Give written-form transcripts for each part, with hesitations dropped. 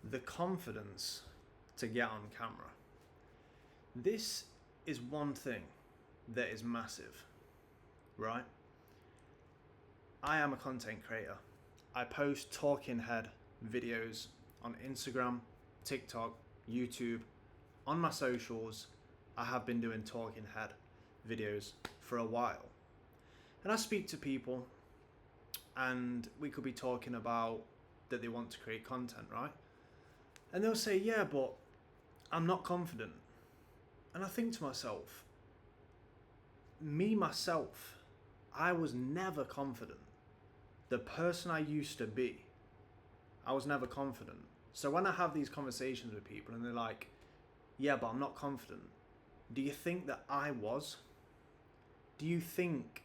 the confidence to get on camera. This is one thing that is massive, right? I am a content creator. I post talking head videos on Instagram, TikTok, YouTube, on my socials. I have been doing talking head videos for a while. And I speak to people and we could be talking about that they want to create content, right? And they'll say, yeah, but I'm not confident. And I think to myself, myself, I was never confident. The person I used to be, I was never confident. So when I have these conversations with people and they're like, yeah, but I'm not confident. Do you think that I was? Do you think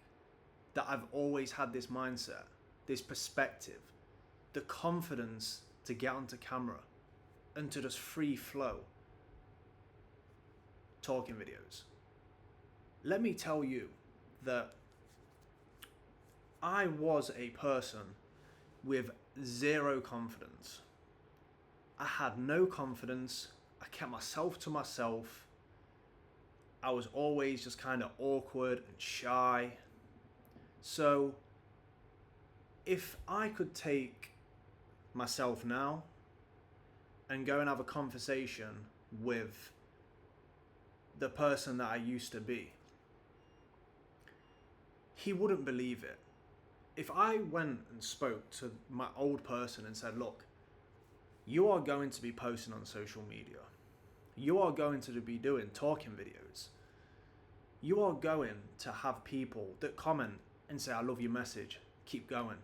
that I've always had this mindset, this perspective, the confidence to get onto camera and to just free flow talking videos? Let me tell you that I was a person with zero confidence. I had no confidence. I kept myself to myself. I was always just kind of awkward and shy. So if I could take myself now and go and have a conversation with the person that I used to be, he wouldn't believe it. If I went and spoke to my old person and said, look, you are going to be posting on social media. You are going to be doing talking videos. You are going to have people that comment and say, I love your message, keep going.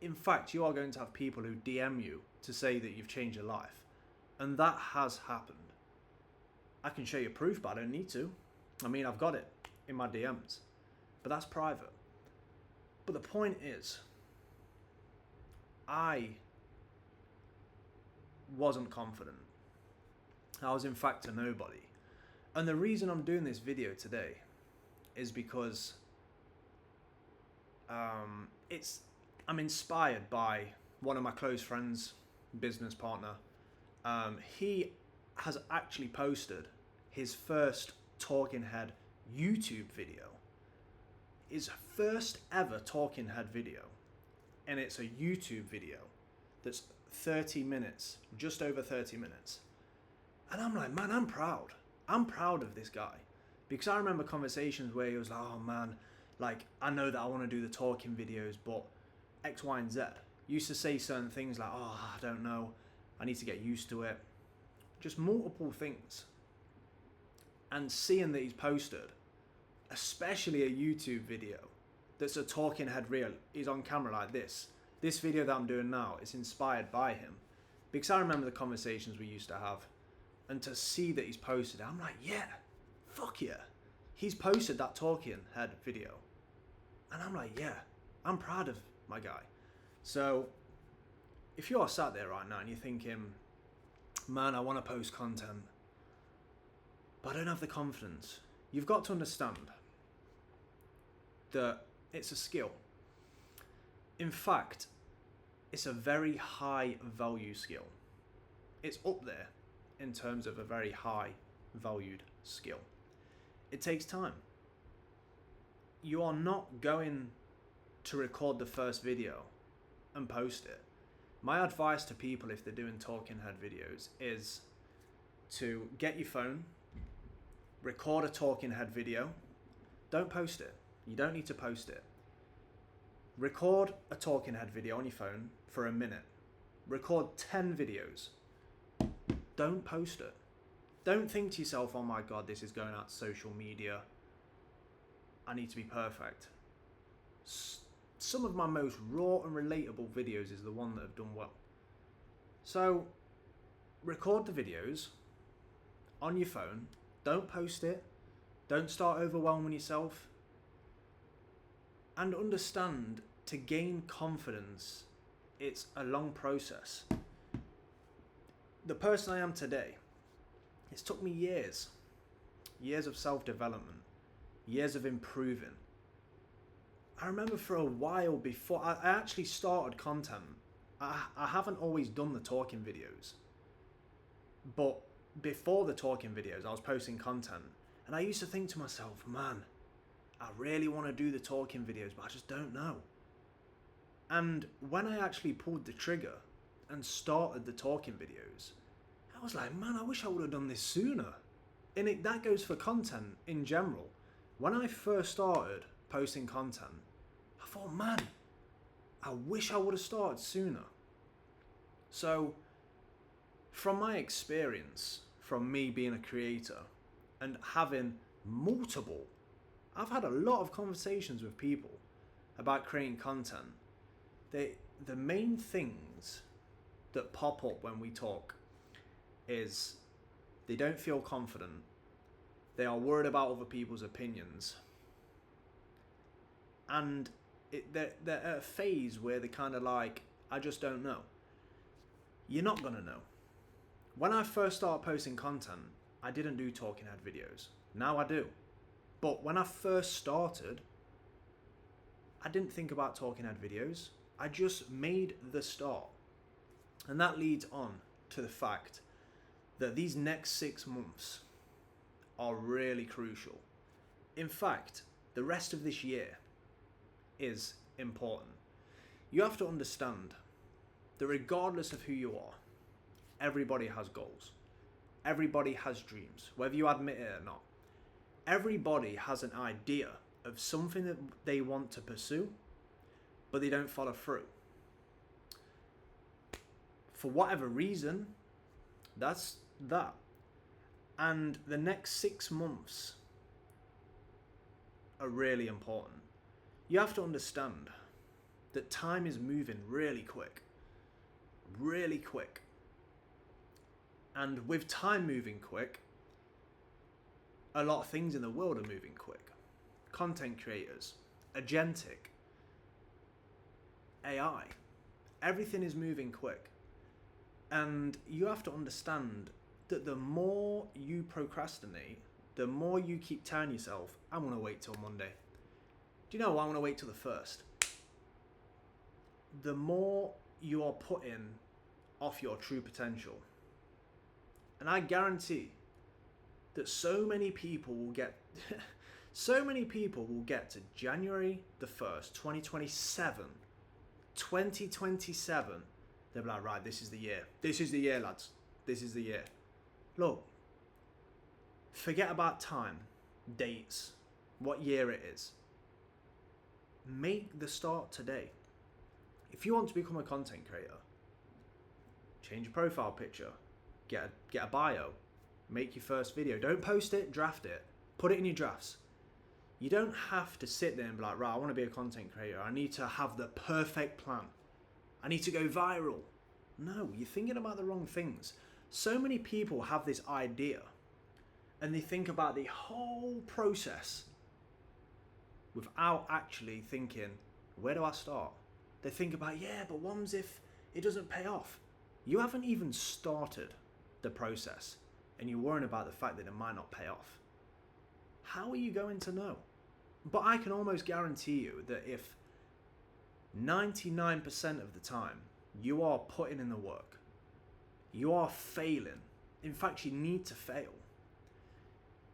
In fact, you are going to have people who DM you to say that you've changed your life. And that has happened. I can show you proof, but I don't need to. I mean, I've got it in my DMs, but that's private. But the point is, I wasn't confident. I was in fact a nobody. And the reason I'm doing this video today is because I'm inspired by one of my close friends, business partner. He has actually posted his first talking head YouTube video. His first ever talking head video. And it's a YouTube video that's 30 minutes, just over 30 minutes. And I'm like, man, I'm proud. I'm proud of this guy. Because I remember conversations where he was like, oh man, like, I know that I want to do the talking videos, but X, Y, and Z. Used to say certain things like, oh, I don't know. I need to get used to it. Just multiple things. And seeing that he's posted, especially a YouTube video that's a talking head reel, he's on camera like this. This video that I'm doing now is inspired by him. Because I remember the conversations we used to have. And to see that he's posted it, I'm like, yeah, fuck yeah. He's posted that talking head video. And I'm like, yeah, I'm proud of my guy. So if you're sat there right now and you're thinking, man, I want to post content, but I don't have the confidence, you've got to understand that it's a skill. In fact, it's a very high value skill. It's up there in terms of a very high valued skill. It takes time. You are not going to record the first video and post it. My advice to people if they're doing talking head videos is to get your phone, record a talking head video. Don't post it. You don't need to post it. Record a talking head video on your phone for a minute. Record 10 videos. Don't post it. Don't think to yourself, oh my God, this is going out to social media. I need to be perfect. Some of my most raw and relatable videos is the one that have done well. So record the videos on your phone. Don't post it. Don't start overwhelming yourself. And understand, to gain confidence, it's a long process. The person I am today, it's took me years of self-development, years of improving. I remember for a while before I actually started content I haven't always done the talking videos, but before the talking videos, I was posting content, and I used to think to myself, man, I really want to do the talking videos, but I just don't know. And when I actually pulled the trigger and started the talking videos, I was like, man, I wish I would have done this sooner. And that goes for content in general. When I first started posting content, I thought, man, I wish I would have started sooner. So, from my experience, from me being a creator and having I've had a lot of conversations with people about creating content. The main things that pop up when we talk is they don't feel confident, they are worried about other people's opinions, and they're at a phase where they're kind of like, I just don't know. You're not gonna know. When I first started posting content, I didn't do talking head videos. Now I do. But when I first started, I didn't think about talking head videos. I just made the start. And that leads on to the fact that these next 6 months are really crucial. In fact, the rest of this year is important. You have to understand that regardless of who you are, everybody has goals. Everybody has dreams, whether you admit it or not. Everybody has an idea of something that they want to pursue, but they don't follow through. For whatever reason, that's that. And the next 6 months are really important. You have to understand that time is moving really quick. Really quick. And with time moving quick, a lot of things in the world are moving quick. Content creators, agentic, AI, everything is moving quick. And you have to understand that the more you procrastinate, the more you keep telling yourself, I'm going to wait till Monday. Do you know what? I'm going to wait till the 1st. The more you are putting off your true potential. And I guarantee that so many people will get to January the 1st, 2027. They'll be like, right, this is the year. This is the year, lads. This is the year. Look, forget about time, dates, what year it is. Make the start today. If you want to become a content creator, change your profile picture, get a bio, make your first video. Don't post it, draft it. Put it in your drafts. You don't have to sit there and be like, right, I want to be a content creator. I need to have the perfect plan. I need to go viral. No, you're thinking about the wrong things. So many people have this idea and they think about the whole process without actually thinking, where do I start? They think about, yeah, but what if it doesn't pay off? You haven't even started the process and you're worrying about the fact that it might not pay off. How are you going to know? But I can almost guarantee you that if 99% of the time you are putting in the work, you are failing, in fact you need to fail,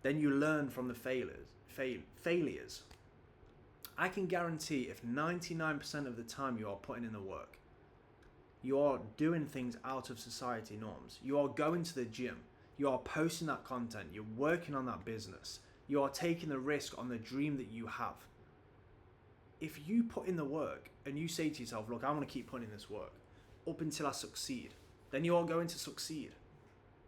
then you learn from the failures. I can guarantee if 99% of the time you are putting in the work, you are doing things out of society norms, you are going to the gym, you are posting that content, you're working on that business, you are taking the risk on the dream that you have. If you put in the work and you say to yourself, look, I want to keep putting in this work up until I succeed, then you are going to succeed.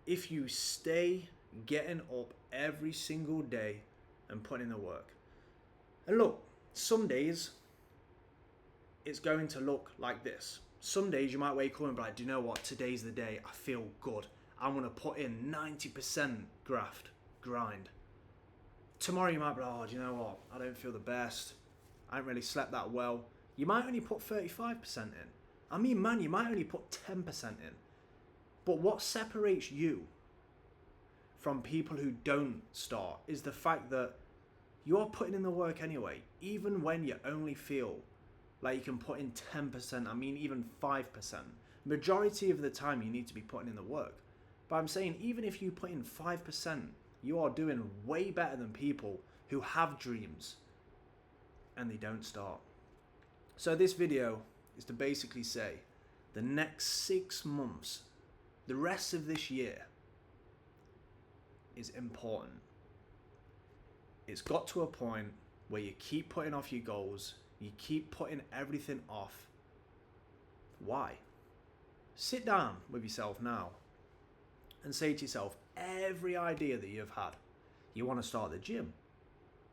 If you stay getting up every single day and putting in the work. And look, some days it's going to look like this. Some days you might wake up and be like, do you know what? Today's the day. I feel good. I'm going to put in 90% grind. Tomorrow you might be like, oh, do you know what? I don't feel the best. I haven't really slept that well. You might only put 35% in. I mean, man, you might only put 10% in. But what separates you from people who don't start is the fact that you are putting in the work anyway, even when you only feel like you can put in 10%, I mean even 5%. Majority of the time you need to be putting in the work. But I'm saying even if you put in 5%, you are doing way better than people who have dreams and they don't start. So this video is to basically say the next 6 months, the rest of this year is important. It's got to a point where you keep putting off your goals, you keep putting everything off. Why? Sit down with yourself now and say to yourself, every idea that you've had, you want to start the gym,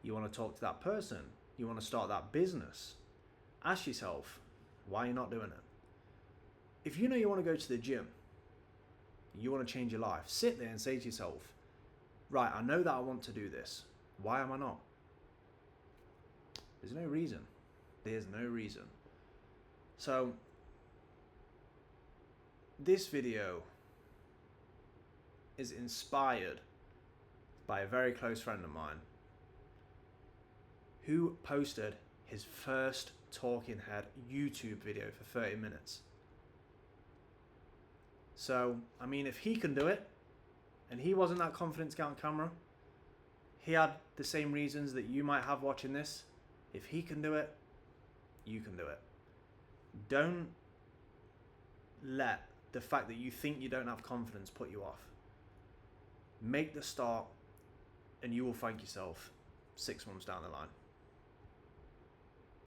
you want to talk to that person, you want to start that business. Ask yourself, why are you not doing it? If you know you want to go to the gym, you want to change your life, sit there and say to yourself, right, I know that I want to do this. Why am I not? There's no reason. There's no reason. So, this video is inspired by a very close friend of mine who posted his first talking head YouTube video for 30 minutes. So, I mean, if he can do it, and he wasn't that confident to get on camera, he had the same reasons that you might have watching this. If he can do it, you can do it. Don't let the fact that you think you don't have confidence put you off. Make the start and you will thank yourself 6 months down the line.